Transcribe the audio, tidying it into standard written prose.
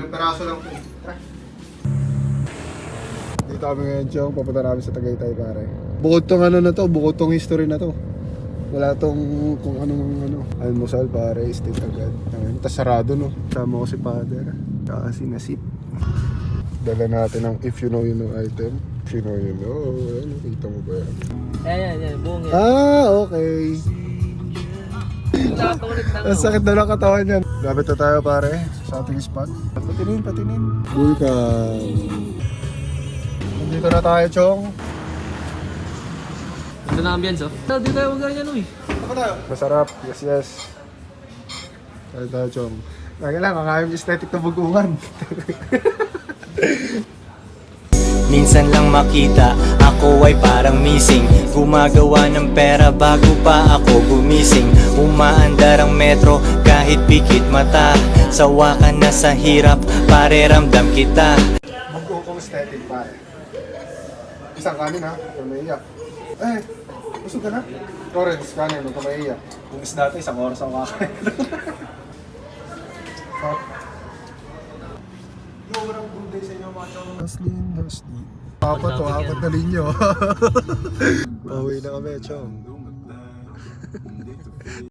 Ilang peraso lang po. Tara. Dito kami ngayon, Chong. Papunta namin sa Tagaytay, pare. Bukod tong ano na to, bukod tong history na to. Wala tong kung anong ano. Almusal, pare, steak agad. Tapos sarado, no? Sama ko si Father. Saka si Nasip. Dala natin ang if you know you know item. If you know you know. Ano, kita mo ba yan? Yan, buong yan. Ah, okay. Ang sakit na lang katawan yan. Lapit na tayo, pare, sa ating spot. Patinin. Vulcan. Nandito na tayo, Chong. Ito na ambience, oh. Di tayo huwag ganyan, uy. Ako tayo. Masarap. Yes. Tayo, Chong. Lagi lang, ang ayong aesthetic na bugungan. Minsan lang makita, ako ay parang missing. Gumagawa ng pera bago pa ako gumising. Umaandar ang metro kahit pikit mata. Sawa ka na sa hirap, pare ramdam kita. Bugukong aesthetic, pare. Isang kanin, ha? Huwag maiiyak. Busog ka na? Orange, kanin, huwag ka maiiyak. Kung isda ito, isang oras ako kakain. Walang good day sa inyo, mga Chong. Haslin. Apat na linyo. Pauwi na kami, Chong.